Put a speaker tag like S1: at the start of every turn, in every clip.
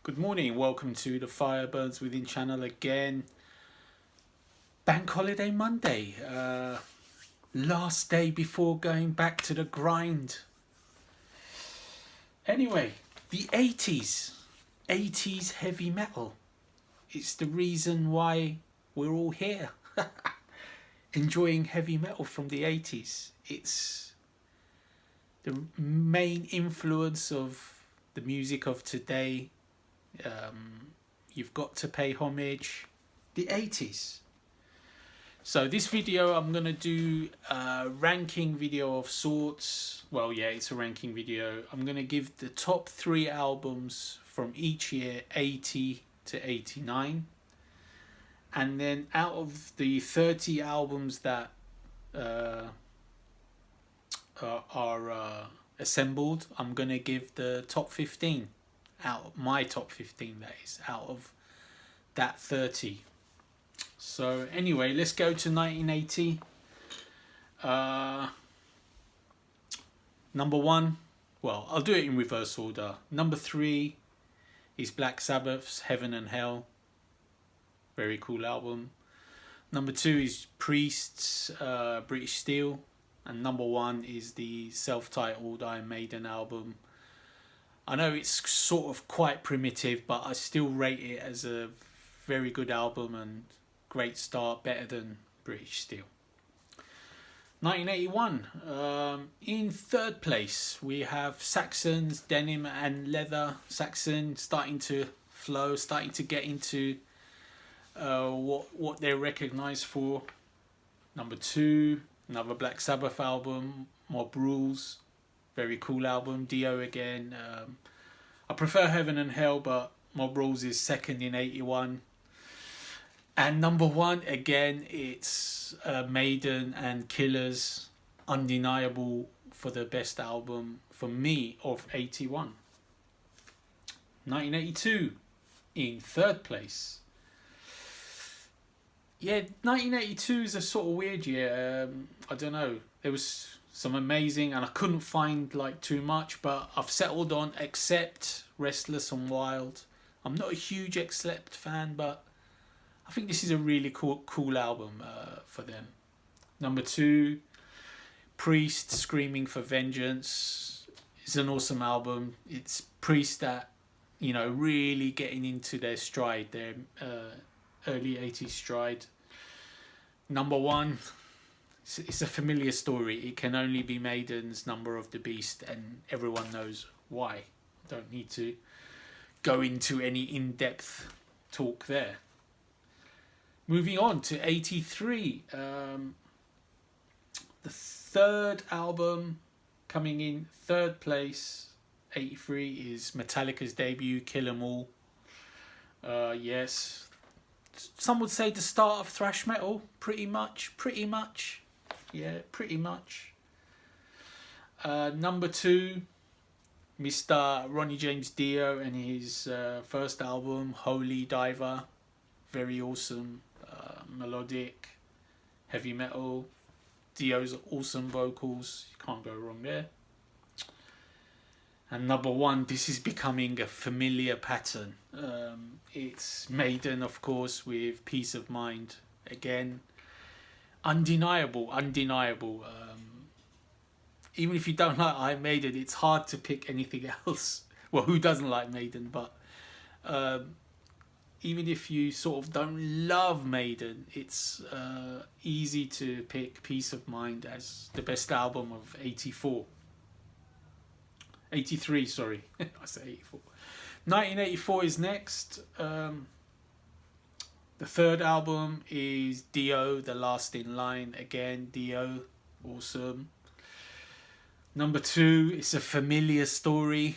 S1: Good morning, welcome to the Fire Burns Within channel again. Bank Holiday Monday, last day before going back to the grind. Anyway, the 80s heavy metal. It's the reason why we're all here. Enjoying heavy metal from the 80s. It's the main influence of the music of today. You've got to pay homage. The 80s. So this video I'm going to do a ranking video of sorts. Well, yeah, it's a ranking video. I'm going to give the top 3 albums from each year, 80 to 89. And then out of the 30 albums that are assembled, I'm going to give the top 15 out, my top 15 that is, out of that 30. So anyway, let's go to 1980. Number 1, well, I'll do it in reverse order. Number 3 is Black Sabbath's Heaven and Hell. Very cool album. Number 2 is Priest's British Steel. And number 1 is the self-titled Iron Maiden album. I know it's sort of quite primitive, but I still rate it as a very good album and great start, better than British Steel. 1981, in third place we have Saxon's Denim and Leather. Saxon starting to flow, starting to get into what they're recognised for. Number 2, another Black Sabbath album, Mob Rules. Very cool album. Dio again. I prefer Heaven and Hell, but Mob Rules is second in 81. And number 1 again, it's Maiden and Killers. Undeniable for the best album for me of 81. 1982 in third place. Yeah, 1982 is a sort of weird year. I don't know. There was some amazing, and I couldn't find like too much, but I've settled on Accept, Restless and Wild. I'm not a huge Accept fan, but I think this is a really cool album for them. Number 2, Priest, Screaming for Vengeance. It's an awesome album. It's Priest that, you know, really getting into their stride, their early 80s stride. Number 1, it's a familiar story. It can only be Maiden's Number of the Beast, and everyone knows why. Don't need to go into any in-depth talk there. Moving on to 83. The third album coming in third place, 83, is Metallica's debut, Kill 'Em All. Yes. Some would say the start of thrash metal. Pretty much. Yeah, pretty much. Number 2, Mr. Ronnie James Dio and his first album, Holy Diver. Very awesome, melodic, heavy metal. Dio's awesome vocals. You can't go wrong there. And number 1, this is becoming a familiar pattern. It's Maiden, of course, with Peace of Mind. Again, undeniable. Even if you don't like Iron Maiden, it's hard to pick anything else. Well, who doesn't like Maiden? But even if you sort of don't love Maiden, it's easy to pick Peace of Mind as the best album of 83, sorry. I said 84. 1984 is next. The third album is Dio, The Last in Line. Again, Dio, awesome. Number 2, it's a familiar story.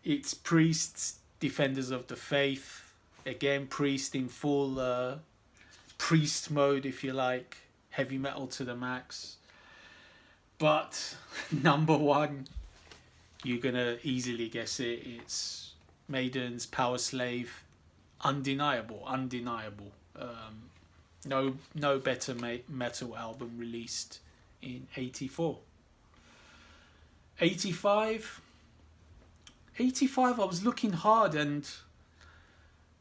S1: It's Priest's Defenders of the Faith. Again, Priest in full Priest mode, if you like. Heavy metal to the max. But number 1, you're going to easily guess it. It's Maiden's Power Slave. Undeniable. No better metal album released in 84. 85, 85, I was looking hard, and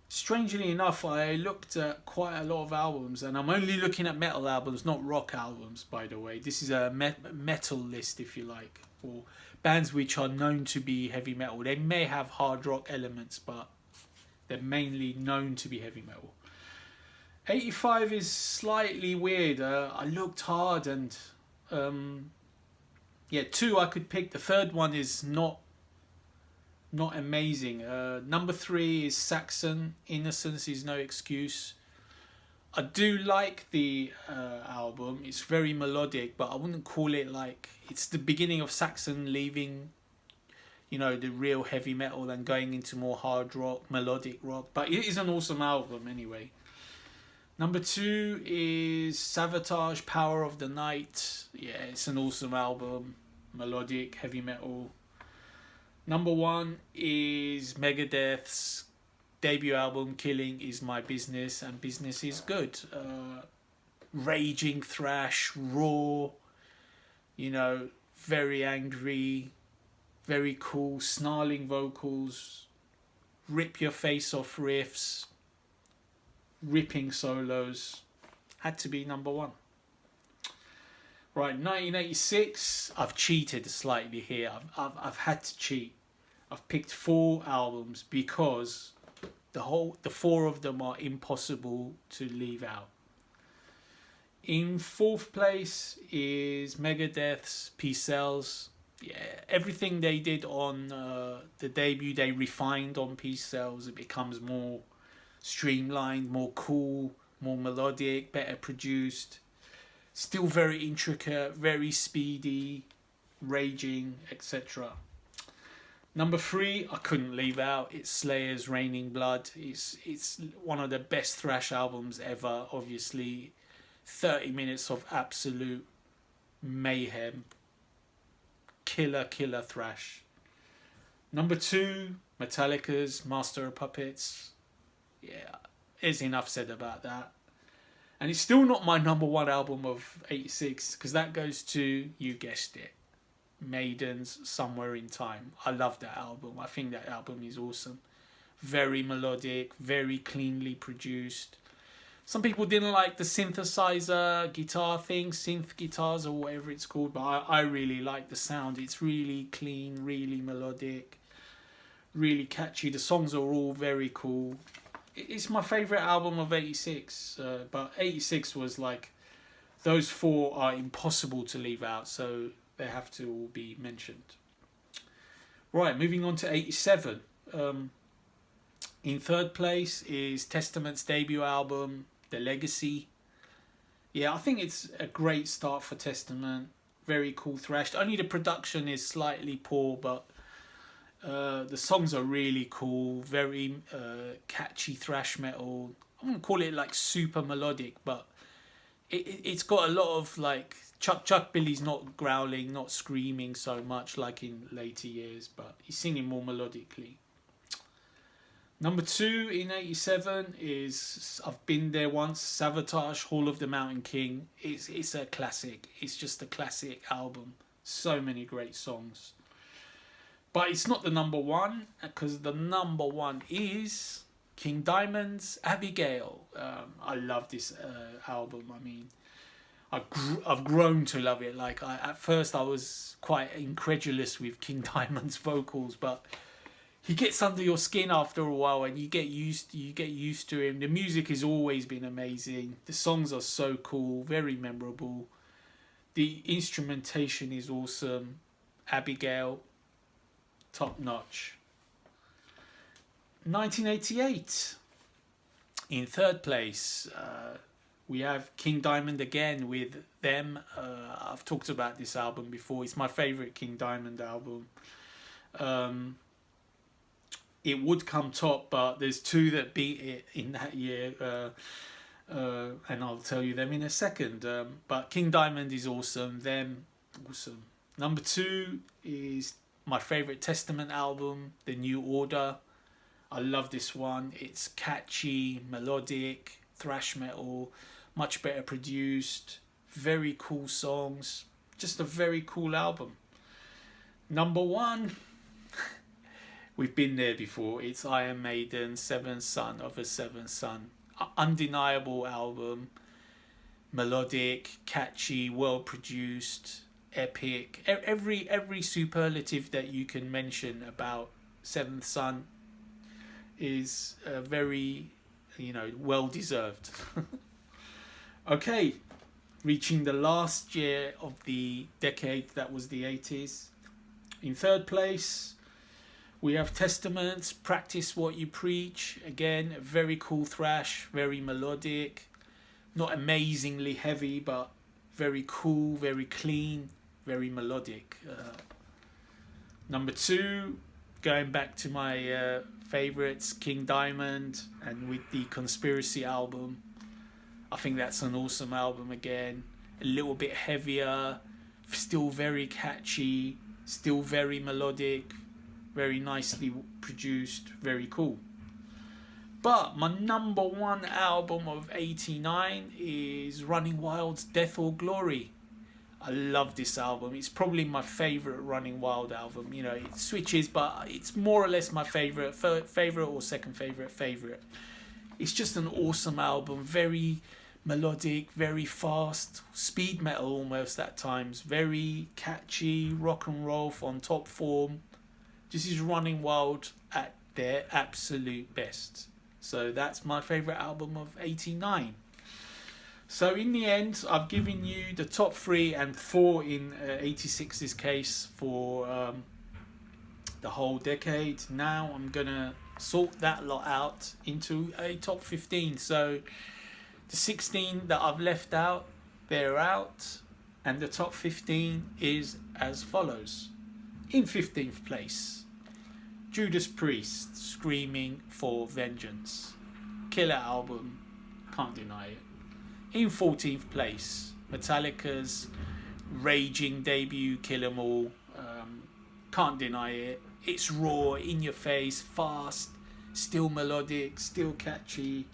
S1: strangely enough, I looked at quite a lot of albums, and I'm only looking at metal albums, not rock albums, by the way. This is a metal list, if you like, for bands which are known to be heavy metal. They may have hard rock elements, but they're mainly known to be heavy metal. 85 is slightly weird. I looked hard, and yeah, two I could pick. The third one is not amazing. Number 3 is Saxon. Innocence is no excuse. I do like the album. It's very melodic, but I wouldn't call it like it's the beginning of Saxon leaving, you know, the real heavy metal and going into more hard rock, melodic rock. But it is an awesome album anyway. Number 2 is Savatage, Power of the Night. Yeah, it's an awesome album. Melodic, heavy metal. Number 1 is Megadeth's debut album, Killing Is My Business, and Business is good. Raging thrash, raw, you know, very angry, very cool, snarling vocals, rip your face off riffs, ripping solos. Had to be number 1. Right, 1986. I've cheated slightly here. I've had to cheat. I've picked 4 albums because the 4 of them are impossible to leave out. In 4th place is Megadeth's Peace Cells. Yeah, everything they did on the debut, they refined on Peace Cells. It becomes more streamlined, more cool, more melodic, better produced. Still very intricate, very speedy, raging, etc. Number 3, I couldn't leave out. It's Slayer's Raining Blood. It's one of the best thrash albums ever. Obviously, 30 minutes of absolute mayhem. Killer thrash. Number 2, Metallica's Master of Puppets. Yeah, there's enough said about that. And it's still not my number 1 album of 86, because that goes to, you guessed it, Maiden's Somewhere in Time. I love that album. I think that album is awesome. Very melodic, very cleanly produced. Some people didn't like the synthesizer guitar thing, synth guitars or whatever it's called, but I really like the sound. It's really clean, really melodic, really catchy. The songs are all very cool. It's my favourite album of 86, but 86 was like, those 4 are impossible to leave out, so they have to all be mentioned. Right, moving on to 87. In 3rd place is Testament's debut album, The Legacy. Yeah, I think it's a great start for Testament. Very cool thrash. Only the production is slightly poor, but the songs are really cool, very catchy thrash metal. I wouldn't call it like super melodic, but it's got a lot of like Chuck Billy's not growling, not screaming so much like in later years, but he's singing more melodically. Number 2 in 87 is I've Been There Once, Savatage, Hall of the Mountain King. It's a classic. It's just a classic album. So many great songs. But it's not the number 1, because the number 1 is King Diamond's Abigail. I love this album. I mean, I've grown to love it. Like at first I was quite incredulous with King Diamond's vocals, but he gets under your skin after a while, and you get used to him. The music has always been amazing. The songs are so cool, very memorable. The instrumentation is awesome. Abigail, top notch. 1988. In 3rd place, we have King Diamond again with Them. I've talked about this album before. It's my favourite King Diamond album. It would come top, but there's 2 that beat it in that year. And I'll tell you them in a second. But King Diamond is awesome. Them, awesome. Number 2 is my favourite Testament album, The New Order. I love this one. It's catchy, melodic, thrash metal, much better produced, very cool songs. Just a very cool album. Number 1, We've been there before. It's Iron Maiden, Seventh Son of a Seventh Son. Undeniable album, melodic, catchy, well produced, epic. Every superlative that you can mention about Seventh Son is very, well deserved. Okay, reaching the last year of the decade, that was the 80s. In third place, we have Testaments, Practice What You Preach. Again, very cool thrash, very melodic, not amazingly heavy, but very cool, very clean, very melodic. Number 2, going back to my favourites, King Diamond, and with the Conspiracy album. I think that's an awesome album again. A little bit heavier, still very catchy, still very melodic, very nicely produced, very cool. But my number one album of 89 is Running Wild's Death or Glory. I love this album. It's probably my favourite Running Wild album. It switches, but it's more or less my favourite or second favourite. It's just an awesome album. Very melodic, very fast, speed metal almost at times. Very catchy, rock and roll on top form. This is Running Wild at their absolute best. So that's my favourite album of 89. So in the end, I've given you the top 3 and 4 in 86's case for the whole decade. Now I'm going to sort that lot out into a top 15. So the 16 that I've left out, they're out. And the top 15 is as follows. In 15th place, Judas Priest, Screaming for Vengeance. Killer album, can't deny it. In 14th place, Metallica's raging debut, Kill 'Em All. Can't deny it. It's raw, in your face, fast, still melodic, still catchy.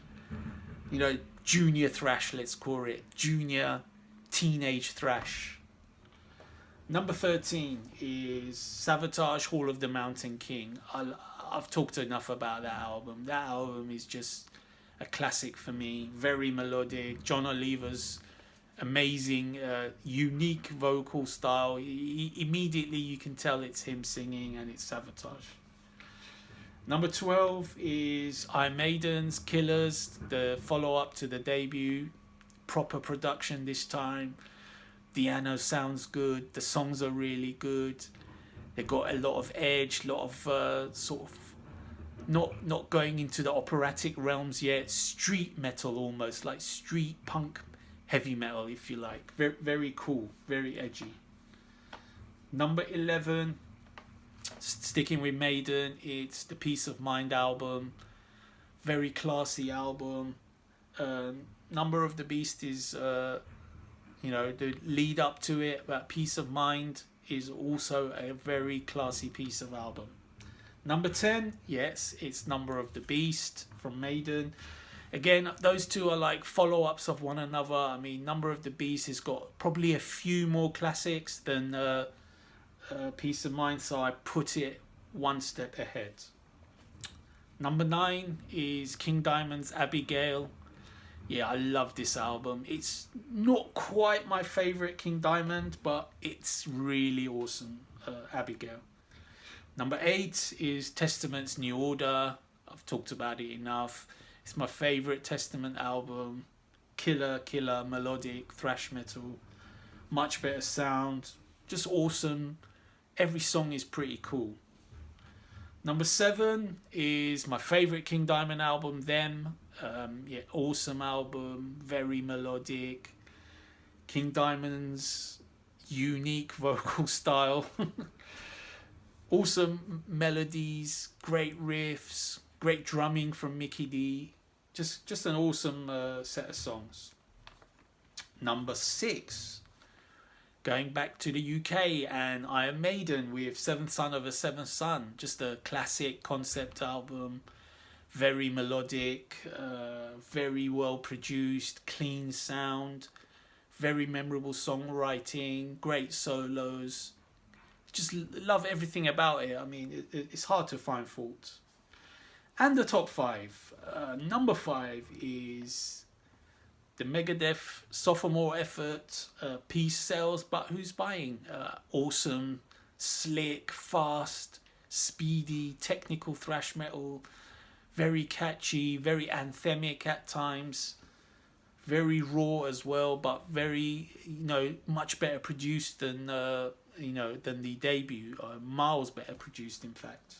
S1: Junior thrash, let's call it. Junior teenage thrash. Number 13 is Savatage, Hall of the Mountain King. I've talked enough about that album. That album is just a classic for me. Very melodic. John Oliver's amazing, unique vocal style. Immediately you can tell it's him singing, and it's Savatage. Number 12 is Iron Maiden's Killers, the follow-up to the debut. Proper production this time. Di'Anno sounds good. The songs are really good. They got a lot of edge, a lot of sort of not going into the operatic realms yet. Street metal almost, like street punk, heavy metal if you like. Very, very cool, very edgy. Number 11, sticking with Maiden, it's the Peace of Mind album. Very classy album. Number of the Beast is the lead up to it, but Peace of Mind is also a very classy piece of album. Number 10, yes, it's Number of the Beast from Maiden. Again, those two are like follow-ups of one another. I mean, Number of the Beast has got probably a few more classics than Peace of Mind, so I put it one step ahead. Number 9 is King Diamond's Abigail. Yeah, I love this album. It's not quite my favourite King Diamond, but it's really awesome, Abigail. Number 8 is Testament's New Order. I've talked about it enough. It's my favourite Testament album. Killer, melodic, thrash metal. Much better sound. Just awesome. Every song is pretty cool. Number 7 is my favourite King Diamond album, Them. Awesome album. Very melodic. King Diamond's unique vocal style. Awesome melodies, great riffs, great drumming from Mikkey Dee. Just an awesome set of songs. Number 6, going back to the UK and Iron Maiden with Seventh Son of a Seventh Son. Just a classic concept album. Very melodic, very well produced, clean sound, very memorable songwriting, great solos. Just love everything about it. I mean, it's hard to find faults. And the top five. Number five is the Megadeth sophomore effort. Peace sells, but who's buying? Awesome, slick, fast, speedy, technical thrash metal. Very catchy, very anthemic at times. Very raw as well, but very, much better produced than than the debut. Miles better produced, in fact.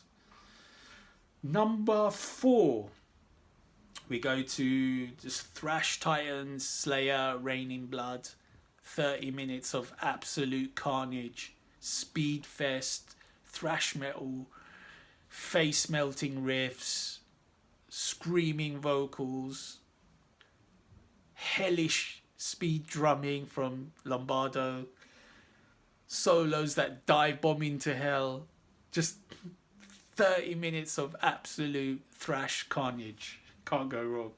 S1: Number four, we go to just Thrash Titans, Slayer, Raining Blood. 30 minutes of absolute carnage, speed fest, thrash metal, face melting riffs, screaming vocals, hellish speed drumming from Lombardo, solos that dive bomb into hell. Just 30 minutes of absolute thrash carnage. Can't go wrong.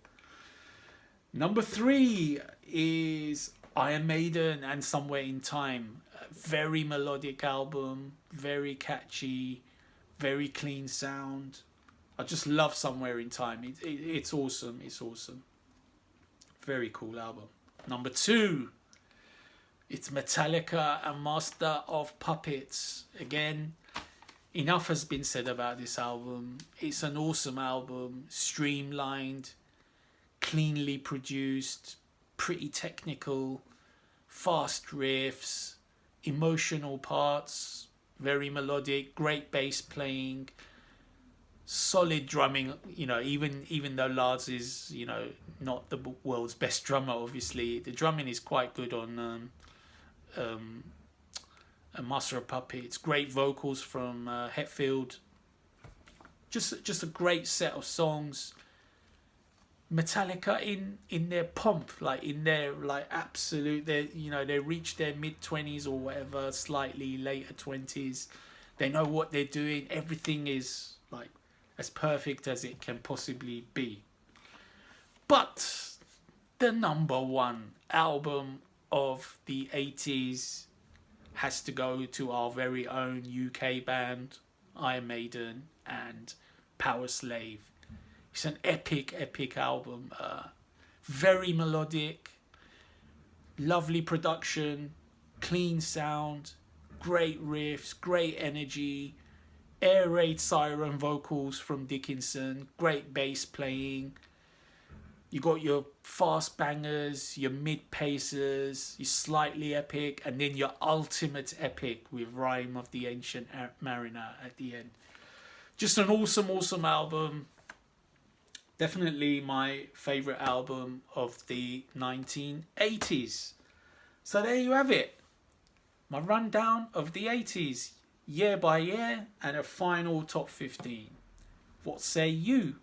S1: Number three is Iron Maiden and Somewhere in Time. A very melodic album, very catchy, very clean sound. I just love Somewhere in Time. It's awesome. It's awesome. Very cool album. Number two, it's Metallica and Master of Puppets. Again, enough has been said about this album. It's an awesome album, streamlined, cleanly produced, pretty technical, fast riffs, emotional parts, very melodic, great bass playing, solid drumming. Even though Lars is not the world's best drummer, obviously the drumming is quite good on a Master of Puppets. Great vocals from Hetfield. Just a great set of songs. Metallica in their pomp, in their absolute, they reach their mid-20s or whatever, slightly later 20s. They know what they're doing. Everything is as perfect as it can possibly be. But the number one album of the 80s has to go to our very own UK band, Iron Maiden and Powerslave. It's an epic album. Very melodic, lovely production, clean sound, great riffs, great energy, air raid siren vocals from Dickinson, great bass playing. You got your fast bangers, your mid pacers, your slightly epic, and then your ultimate epic with Rime of the Ancient Mariner at the end. Just an awesome album. Definitely my favourite album of the 1980s. So there you have it. My rundown of the 80s, year by year, and a final top 15. What say you?